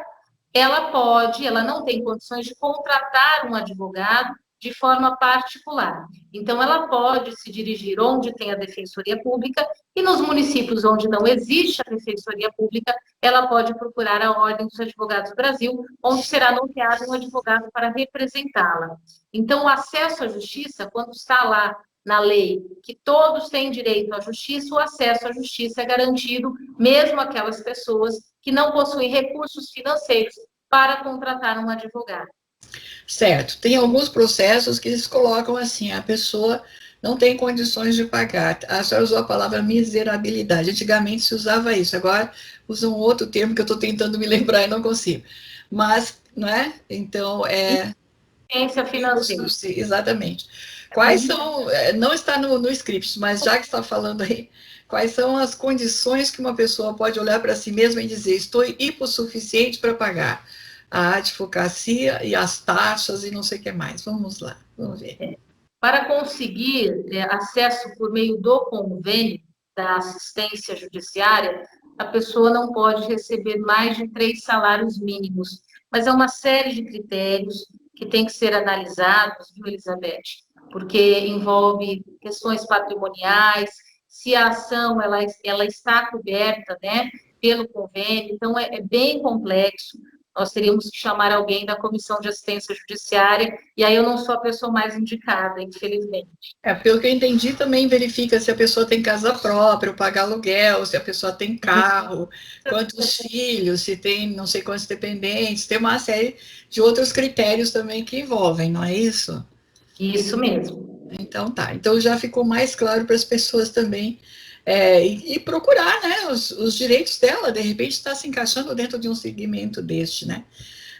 ela não tem condições de contratar um advogado de forma particular. Então, ela pode se dirigir onde tem a Defensoria Pública e nos municípios onde não existe a Defensoria Pública, ela pode procurar a Ordem dos Advogados do Brasil, onde será nomeado um advogado para representá-la. Então, o acesso à justiça, quando está lá na lei que todos têm direito à justiça, o acesso à justiça é garantido, mesmo aquelas pessoas que não possuem recursos financeiros para contratar um advogado. Certo. Tem alguns processos que eles colocam assim, a pessoa não tem condições de pagar. A senhora usou a palavra miserabilidade. Antigamente se usava isso, agora usa um outro termo que eu estou tentando me lembrar e não consigo. Mas, não é? Então, Insuficiência financeira. Exatamente. Quais são, não está no script, mas já que está falando aí, quais são as condições que uma pessoa pode olhar para si mesma e dizer, estou hipossuficiente para pagar a advocacia e as taxas e não sei o que mais. Vamos lá, vamos ver. Para conseguir acesso por meio do convênio da assistência judiciária, a pessoa não pode receber mais de 3 salários mínimos. Mas é uma série de critérios que tem que ser analisados, viu, Elizabeth? Porque envolve questões patrimoniais, se a ação ela está coberta, né, pelo convênio, então é bem complexo. Nós teríamos que chamar alguém da Comissão de Assistência Judiciária, e aí eu não sou a pessoa mais indicada, infelizmente. Pelo que eu entendi, também verifica se a pessoa tem casa própria, pagar aluguel, se a pessoa tem carro, quantos filhos, se tem não sei quantos dependentes, tem uma série de outros critérios também que envolvem, não é isso? Isso mesmo. Então tá, então já ficou mais claro para as pessoas também e procurar, né, os direitos dela, de repente está se encaixando dentro de um segmento deste, né?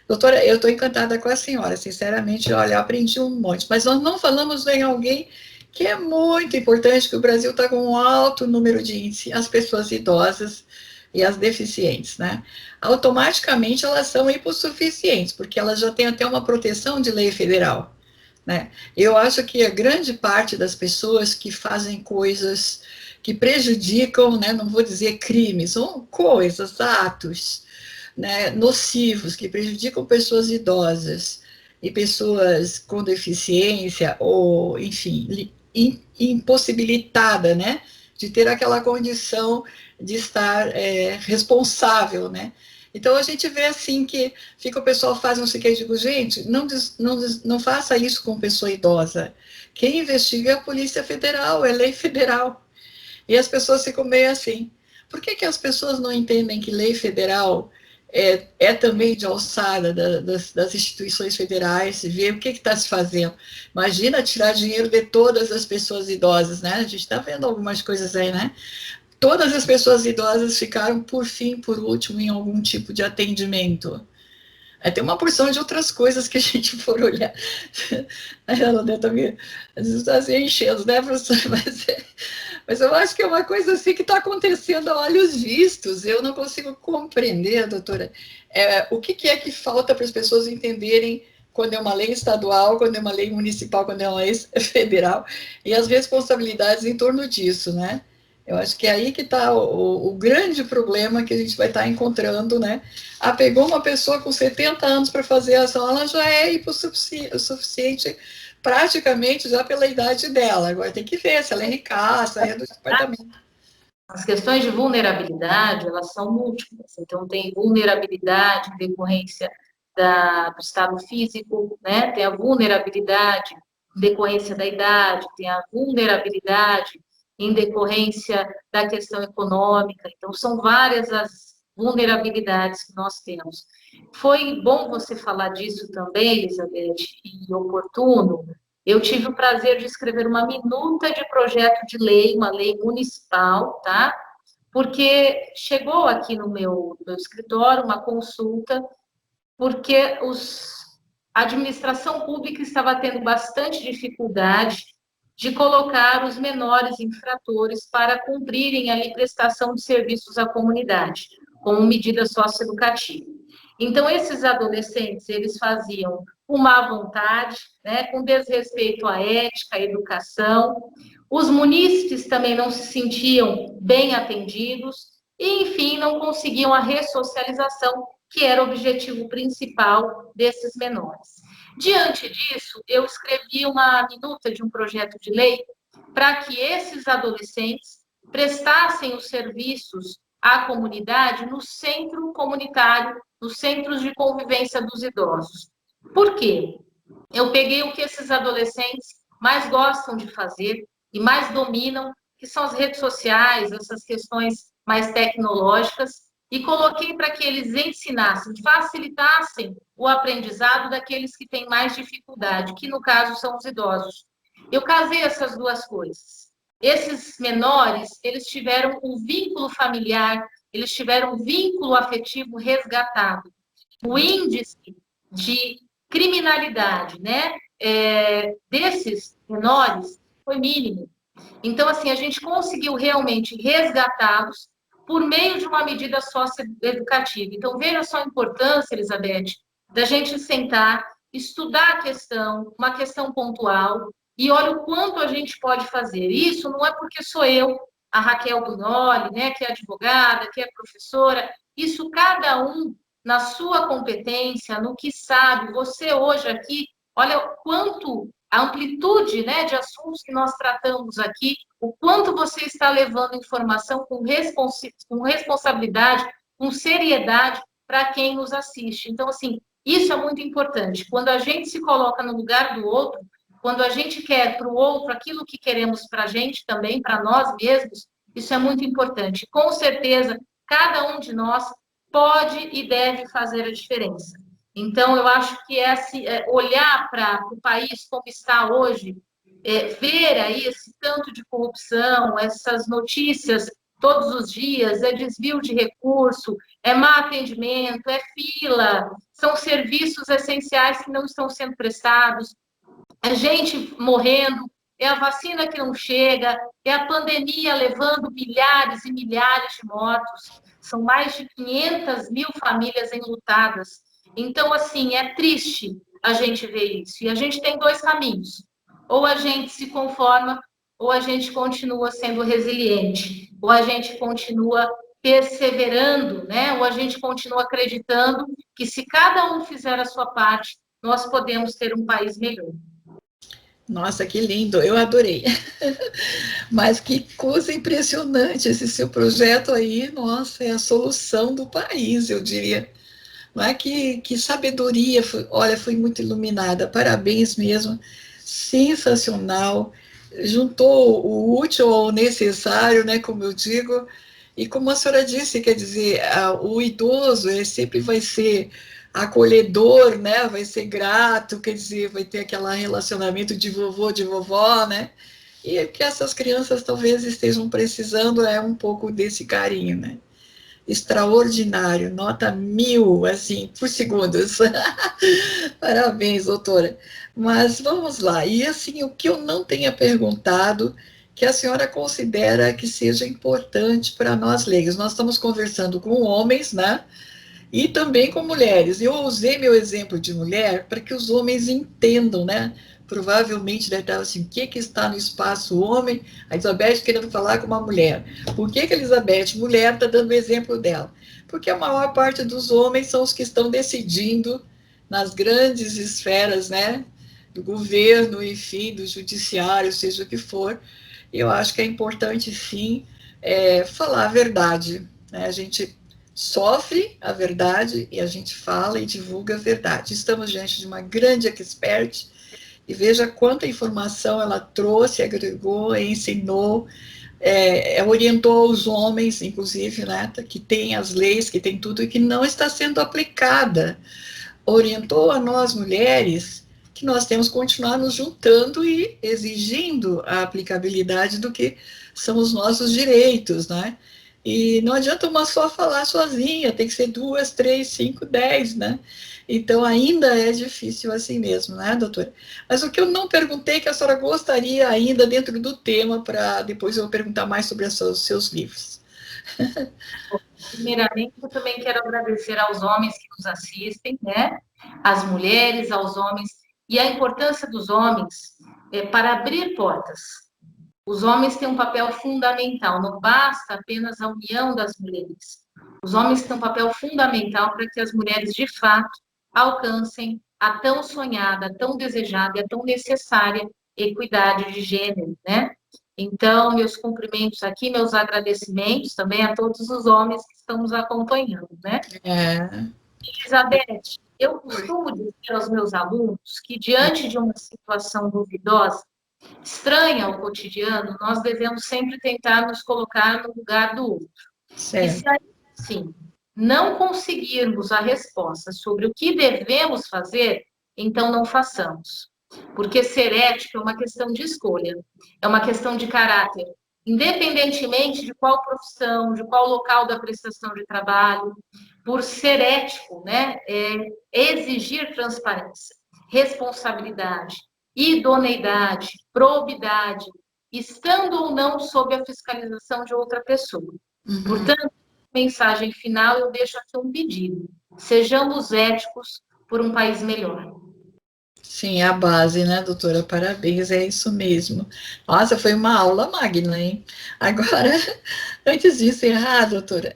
Doutora, eu estou encantada com a senhora, sinceramente, olha, eu aprendi um monte, mas nós não falamos em alguém que é muito importante, que o Brasil está com um alto número de índice, as pessoas idosas, e as deficientes, né? Automaticamente elas são hipossuficientes, porque elas já têm até uma proteção de lei federal, né? Eu acho que a grande parte das pessoas que fazem coisas que prejudicam, né, não vou dizer crimes, são coisas, atos, né, nocivos, que prejudicam pessoas idosas e pessoas com deficiência, ou, enfim, impossibilitada, né, de ter aquela condição de estar responsável, né. Então a gente vê assim que fica o pessoal faz não sei o que, eu digo, gente, não faça isso com pessoa idosa. Quem investiga é a Polícia Federal, é lei federal. E as pessoas ficam meio assim. Por que as pessoas não entendem que lei federal é também de alçada das instituições federais, ver o que está se fazendo? Imagina tirar dinheiro de todas as pessoas idosas, né? A gente está vendo algumas coisas aí, né? Todas as pessoas idosas ficaram, por fim, por último, em algum tipo de atendimento. Aí tem uma porção de outras coisas que a gente for olhar. Ela deve me está se enchendo, né, professora? Mas eu acho que é uma coisa assim que está acontecendo a olhos vistos. Eu não consigo compreender, doutora, o que é que falta para as pessoas entenderem quando é uma lei estadual, quando é uma lei municipal, quando é uma lei federal, e as responsabilidades em torno disso, né? Eu acho que é aí que está o grande problema que a gente vai estar encontrando, né? Ah, pegou uma pessoa com 70 anos para fazer a ação, ela já é hipossuficiente praticamente já pela idade dela. Agora tem que ver se ela é ricaça, se ela é do departamento. As questões de vulnerabilidade, elas são múltiplas. Então, tem vulnerabilidade em decorrência do estado físico, né? Tem a vulnerabilidade em decorrência da idade, tem a vulnerabilidade em decorrência da questão econômica. Então, são várias as vulnerabilidades que nós temos. Foi bom você falar disso também, Elizabeth, e oportuno. Eu tive o prazer de escrever uma minuta de projeto de lei, uma lei municipal, tá? Porque chegou aqui no meu escritório uma consulta, porque a administração pública estava tendo bastante dificuldade de colocar os menores infratores para cumprirem a prestação de serviços à comunidade, como medida socioeducativa. Então, esses adolescentes, eles faziam com má vontade, né, com desrespeito à ética, à educação. Os munícipes também não se sentiam bem atendidos e, enfim, não conseguiam a ressocialização, que era o objetivo principal desses menores. Diante disso, eu escrevi uma minuta de um projeto de lei para que esses adolescentes prestassem os serviços à comunidade no centro comunitário, nos centros de convivência dos idosos. Por quê? Eu peguei o que esses adolescentes mais gostam de fazer e mais dominam, que são as redes sociais, essas questões mais tecnológicas, e coloquei para que eles ensinassem, facilitassem o aprendizado daqueles que têm mais dificuldade, que no caso são os idosos. Eu casei essas duas coisas. Esses menores, eles tiveram um vínculo familiar, eles tiveram um vínculo afetivo resgatado. O índice de criminalidade, né, desses menores foi mínimo. Então, assim, a gente conseguiu realmente resgatá-los por meio de uma medida socioeducativa. Então, veja só a importância, Elizabeth, da gente sentar, estudar a questão, uma questão pontual, e olha o quanto a gente pode fazer. Isso não é porque sou eu, a Raquel Bugnoli, né, que é advogada, que é professora, isso cada um na sua competência, no que sabe. Você hoje aqui, olha o quanto a amplitude, né, de assuntos que nós tratamos aqui, o quanto você está levando informação com responsabilidade, com seriedade para quem nos assiste. Então, assim, isso é muito importante. Quando a gente se coloca no lugar do outro, quando a gente quer para o outro aquilo que queremos para a gente também, para nós mesmos, isso é muito importante. Com certeza, cada um de nós pode e deve fazer a diferença. Então, eu acho que olhar para o país como está hoje, ver aí esse tanto de corrupção, essas notícias todos os dias, é desvio de recurso, é má atendimento, é fila, são serviços essenciais que não estão sendo prestados, é gente morrendo, é a vacina que não chega, é a pandemia levando milhares e milhares de mortos. são mais de 500 mil famílias enlutadas. Então, assim, é triste a gente ver isso. E a gente tem dois caminhos. Ou a gente se conforma, ou a gente continua sendo resiliente, ou a gente continua perseverando, né? Ou a gente continua acreditando que se cada um fizer a sua parte, nós podemos ter um país melhor. Nossa, que lindo, eu adorei. Mas que coisa impressionante esse seu projeto aí, nossa, é a solução do país, eu diria. Não é que sabedoria, olha, foi muito iluminada, parabéns mesmo, sensacional, juntou o útil ao necessário, né, como eu digo, e como a senhora disse, quer dizer, o idoso sempre vai ser acolhedor, né, vai ser grato, quer dizer, vai ter aquele relacionamento de vovô, de vovó, né, e que essas crianças talvez estejam precisando um pouco desse carinho, né. Extraordinário, nota 1000, assim, por segundos. Parabéns, doutora. Mas vamos lá. E assim, o que eu não tenha perguntado, que a senhora considera que seja importante para nós leigos. Nós estamos conversando com homens, né? E também com mulheres. Eu usei meu exemplo de mulher para que os homens entendam, né? Provavelmente deve estar assim, o que está no espaço homem? A Elizabeth querendo falar com uma mulher. Por que a Elizabeth, mulher, está dando o exemplo dela? Porque a maior parte dos homens são os que estão decidindo nas grandes esferas, né? Do governo, enfim, do judiciário, seja o que for. Eu acho que é importante, sim, falar a verdade, né? A gente sofre a verdade e a gente fala e divulga a verdade. Estamos diante de uma grande expert e veja quanta informação ela trouxe, agregou, ensinou, orientou os homens, inclusive, né, que tem as leis, que tem tudo e que não está sendo aplicada. Orientou a nós mulheres que nós temos que continuar nos juntando e exigindo a aplicabilidade do que são os nossos direitos, né? E não adianta uma só falar sozinha, tem que ser 2, 3, 5, 10, né? Então, ainda é difícil assim mesmo, né, doutora? Mas o que eu não perguntei, que a senhora gostaria ainda dentro do tema, para depois eu perguntar mais sobre os seus livros. Primeiramente, eu também quero agradecer aos homens que nos assistem, né? Às mulheres, aos homens, e a importância dos homens para abrir portas. Os homens têm um papel fundamental, não basta apenas a união das mulheres. Os homens têm um papel fundamental para que as mulheres, de fato, alcancem a tão sonhada, tão desejada e a tão necessária equidade de gênero, né? Então, meus cumprimentos aqui, meus agradecimentos também a todos os homens que estão nos acompanhando, né? É. Elizabeth, eu costumo dizer aos meus alunos que, diante de uma situação duvidosa, estranha ao cotidiano, nós devemos sempre tentar nos colocar no lugar do outro. E se assim não conseguirmos a resposta sobre o que devemos fazer, então não façamos. Porque ser ético é uma questão de escolha, é uma questão de caráter, independentemente de qual profissão, de qual local da prestação de trabalho. Por ser ético, né, exigir transparência, responsabilidade, idoneidade, probidade, estando ou não sob a fiscalização de outra pessoa. Uhum. Portanto, mensagem final, eu deixo aqui um pedido. Sejamos éticos por um país melhor. Sim, é a base, né, doutora? Parabéns, é isso mesmo. Nossa, foi uma aula magna, hein? Agora, antes de encerrar, doutora,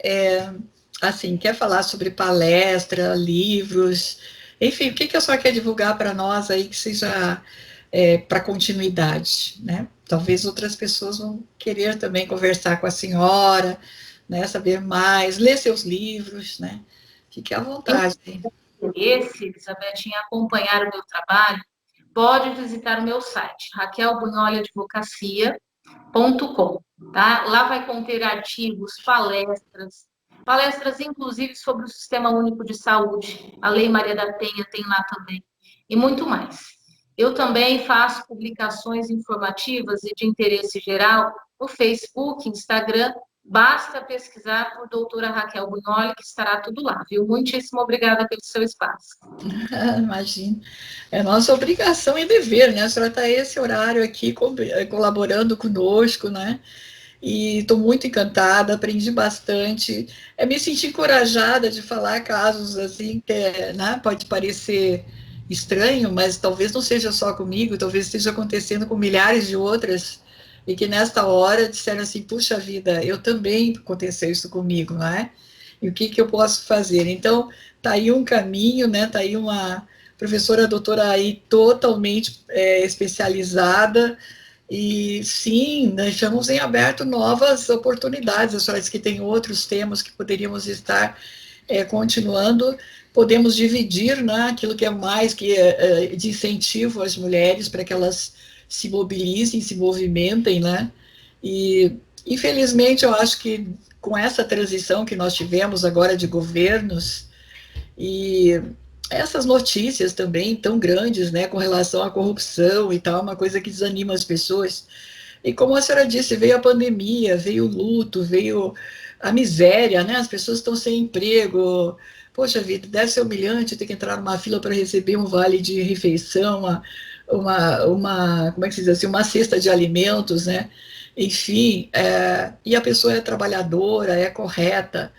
assim, quer falar sobre palestra, livros, enfim, o que a senhora quer divulgar para nós aí que seja para continuidade, né? Talvez outras pessoas vão querer também conversar com a senhora, né, saber mais, ler seus livros, né? Fique à vontade. Elizabeth, em acompanhar o meu trabalho, pode visitar o meu site, raquelbunholiadvocacia.com, tá? Lá vai conter artigos, palestras inclusive sobre o Sistema Único de Saúde, a Lei Maria da Penha tem lá também, e muito mais. Eu também faço publicações informativas e de interesse geral no Facebook, Instagram. Basta pesquisar por doutora Raquel Bunholi, que estará tudo lá, viu? Muitíssimo obrigada pelo seu espaço. Imagina. É nossa obrigação e dever, né? A senhora está esse horário aqui colaborando conosco, né? e estou muito encantada, aprendi bastante, me senti encorajada de falar casos assim, que né, pode parecer estranho, mas talvez não seja só comigo, talvez esteja acontecendo com milhares de outras, e que nesta hora disseram assim, puxa vida, eu também aconteceu isso comigo, não é? E o que, que eu posso fazer? Então, tá aí um caminho, né? Tá aí uma professora doutora aí totalmente especializada, e sim, deixamos em aberto novas oportunidades. A senhora disse que tem outros temas que poderíamos estar continuando, podemos dividir, né, aquilo que é mais que de incentivo às mulheres para que elas se mobilizem, se movimentem, né? E infelizmente eu acho que com essa transição que nós tivemos agora de governos e essas notícias também tão grandes, né, com relação à corrupção e tal, uma coisa que desanima as pessoas. E como a senhora disse, veio a pandemia, veio o luto, veio a miséria, né? As pessoas estão sem emprego. Poxa vida, deve ser humilhante ter que entrar numa fila para receber um vale de refeição, como é que se diz assim, uma cesta de alimentos, né? Enfim, e a pessoa é trabalhadora, é correta,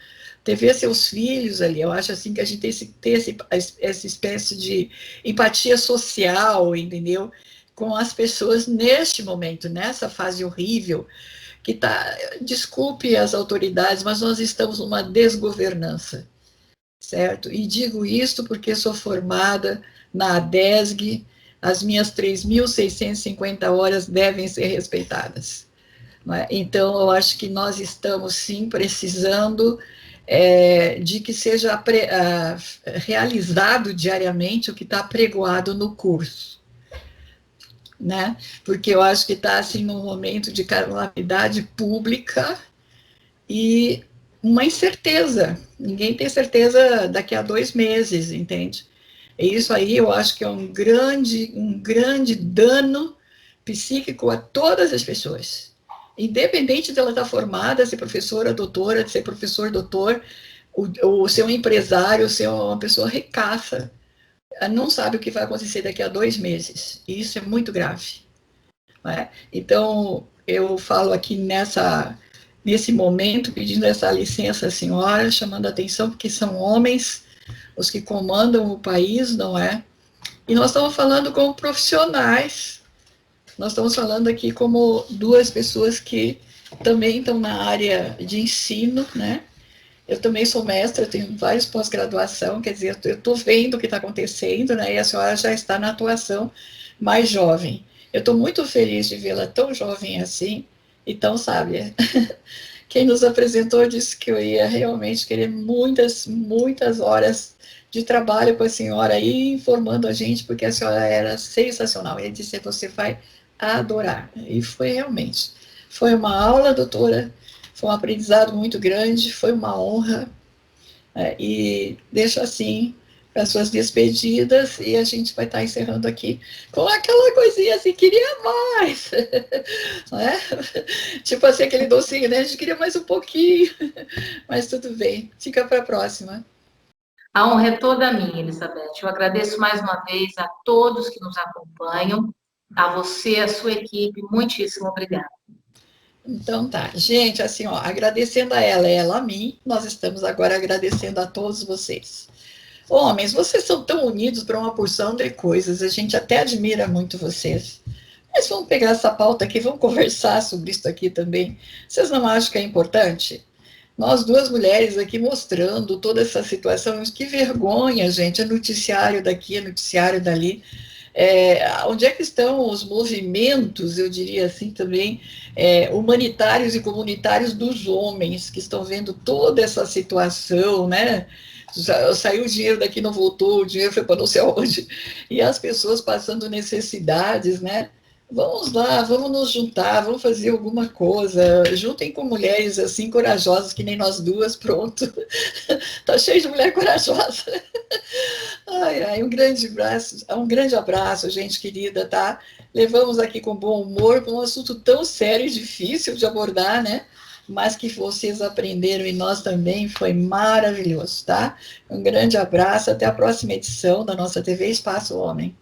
ter ver seus filhos ali, eu acho assim que a gente tem que ter essa espécie de empatia social, entendeu? Com as pessoas neste momento, nessa fase horrível, que está, desculpe as autoridades, mas nós estamos numa desgovernança, certo? E digo isto porque sou formada na ADESG, as minhas 3.650 horas devem ser respeitadas. Não é? Então, eu acho que nós estamos, sim, precisando de que seja realizado diariamente o que está pregoado no curso, né? Porque eu acho que está assim num momento de calamidade pública e uma incerteza. Ninguém tem certeza daqui a 2 meses, entende? E isso aí eu acho que é um grande dano psíquico a todas as pessoas. Independente dela estar formada, ser professora, doutora, ser professor, doutor, ou ser um empresário, ser uma pessoa ricaça, não sabe o que vai acontecer daqui a 2 meses. E isso é muito grave. Né? Então, eu falo aqui nesse momento, pedindo essa licença à senhora, chamando a atenção, porque são homens os que comandam o país, não é? E nós estamos falando como profissionais, nós estamos falando aqui como duas pessoas que também estão na área de ensino, né? Eu também sou mestra, tenho vários pós-graduação, quer dizer, eu estou vendo o que está acontecendo, né? E a senhora já está na atuação mais jovem. Eu estou muito feliz de vê-la tão jovem assim e tão sábia. Quem nos apresentou disse que eu ia realmente querer muitas, muitas horas de trabalho com a senhora aí, informando a gente, porque a senhora era sensacional. Ele disse, você vai adorar. E foi realmente. Foi uma aula, doutora, foi um aprendizado muito grande, foi uma honra. E deixo assim as suas despedidas e a gente vai estar encerrando aqui com aquela coisinha assim, queria mais, né? Tipo assim, aquele docinho, né? A gente queria mais um pouquinho, mas tudo bem, fica para a próxima. A honra é toda minha, Elizabeth. Eu agradeço mais uma vez a todos que nos acompanham, a você, a sua equipe, muitíssimo obrigada. Então tá, gente, assim, ó, agradecendo a ela a mim, nós estamos agora agradecendo a todos vocês. Homens, vocês são tão unidos para uma porção de coisas, a gente até admira muito vocês. Mas vamos pegar essa pauta aqui, vamos conversar sobre isso aqui também. Vocês não acham que é importante? Nós duas mulheres aqui mostrando toda essa situação, que vergonha, gente, é noticiário daqui, é noticiário dali. Onde é que estão os movimentos, eu diria assim também, humanitários e comunitários dos homens, que estão vendo toda essa situação, né? Saiu o dinheiro daqui, não voltou, o dinheiro foi para não sei onde, e as pessoas passando necessidades, né? Vamos lá, vamos nos juntar, vamos fazer alguma coisa. Juntem com mulheres assim corajosas, que nem nós duas, pronto. Tá cheio de mulher corajosa. Ai, ai, um grande abraço, gente querida, tá? Levamos aqui com bom humor para um assunto tão sério e difícil de abordar, né? Mas que vocês aprenderam e nós também, foi maravilhoso, tá? Um grande abraço, até a próxima edição da nossa TV Espaço Homem.